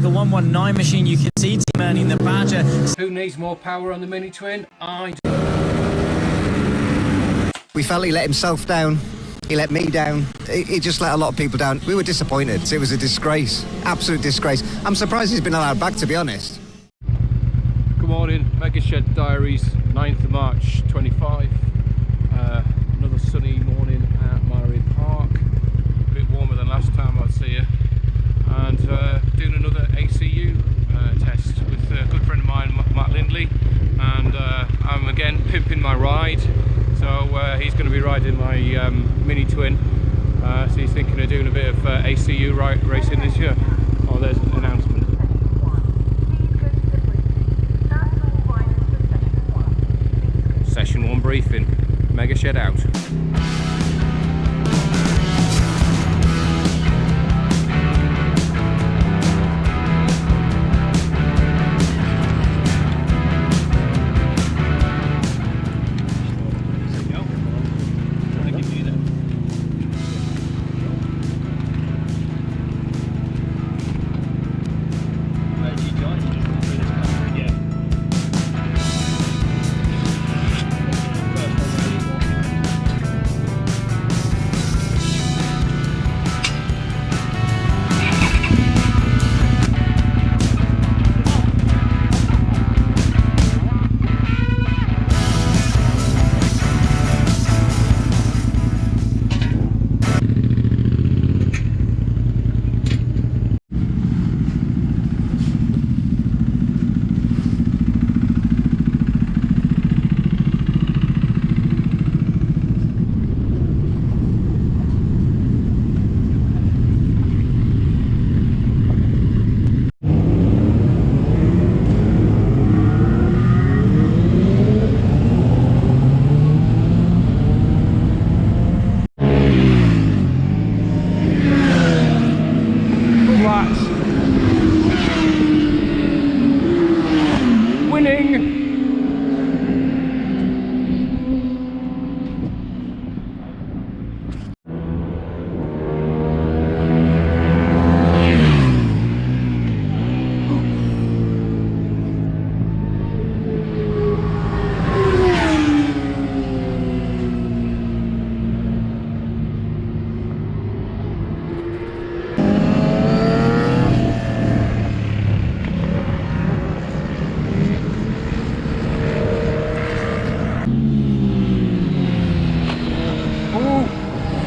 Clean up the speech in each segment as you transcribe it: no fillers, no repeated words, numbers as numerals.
the 119 machine, you can see Team earning the Badger. Who needs more power on the mini twin? I do. We felt he let himself down. He let me down. He just let a lot of people down. We were disappointed. It was a disgrace. Absolute disgrace. I'm surprised he's been allowed back, to be honest. Good morning, Mega Shed Diaries, 9th of March 25. Another sunny morning at Mallory Park. A bit warmer than last time I'd see you. And doing another ACU test with a good friend of mine, Matt Lindley. And I'm again pimping my ride. So he's going to be riding my mini twin. So he's thinking of doing a bit of ACU racing this year. Oh, there's an announcement. Session 1 briefing. Mega Shed out.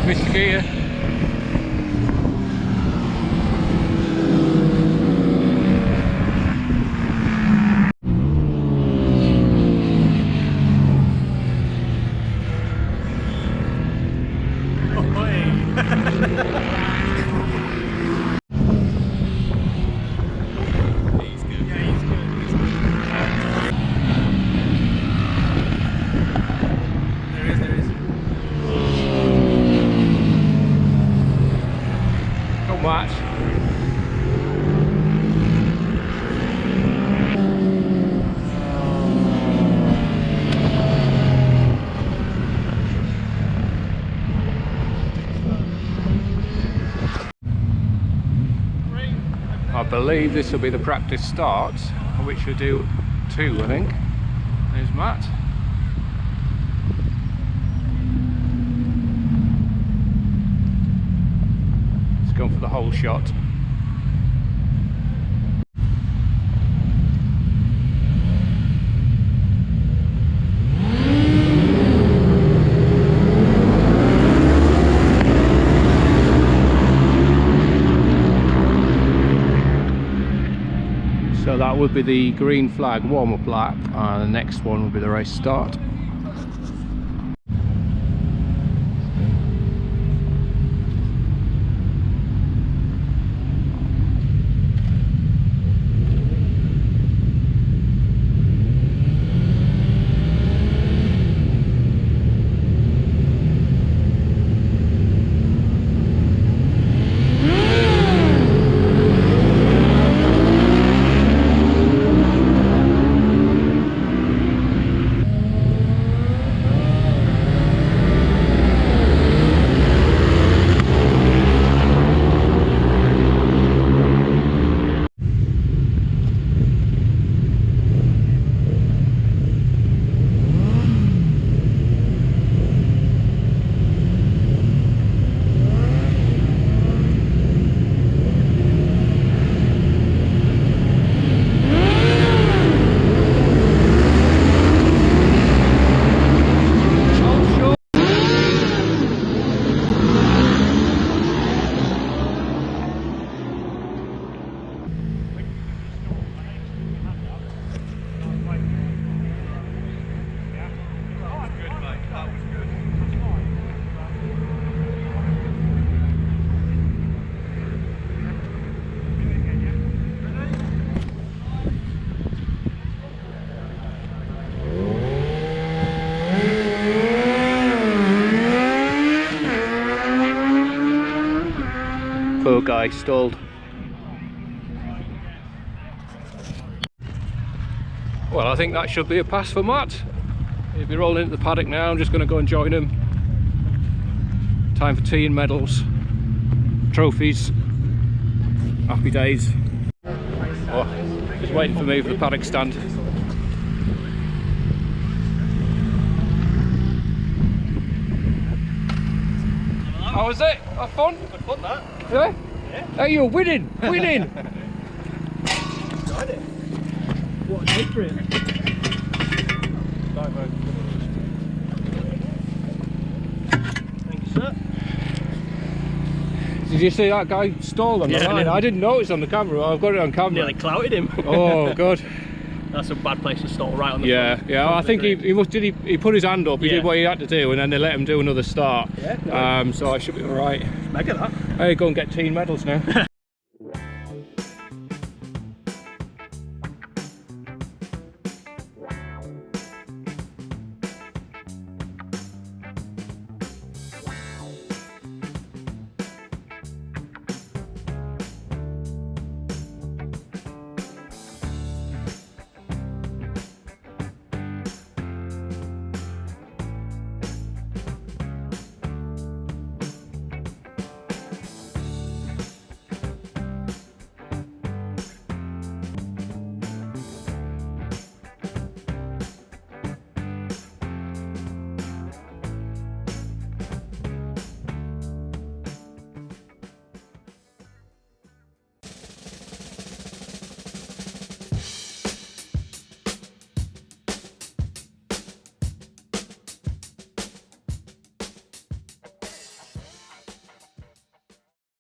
Mr. Gear. Watch. I believe this will be the practice start, which we'll do 2, I think. There's Matt. Going for the whole shot. So that would be the green flag warm-up lap, and the next one will be the race start. guy stalled. Well, I think that should be a pass for Matt. He'll be rolling into the paddock now. I'm just going to go and join him. Time for tea and medals, trophies, happy days. Oh, just waiting for me for the paddock stand. How was it? Have fun? Good fun, that. Yeah? Yeah. Hey, you're winning! Winning! Tried it. What a day for it. Thank you, sir. Did you see that guy stalled on the line? nearly. I didn't notice on the camera. I've got it on camera. Nearly clouted him. Oh, good. That's a bad place to stall, right on the Yeah, front. yeah. Front I of think the he must. He put his hand up. He Yeah. did what he had to do, and then they let him do another start. Yeah, So I should be all right. Mega that. Hey, go and get team medals now.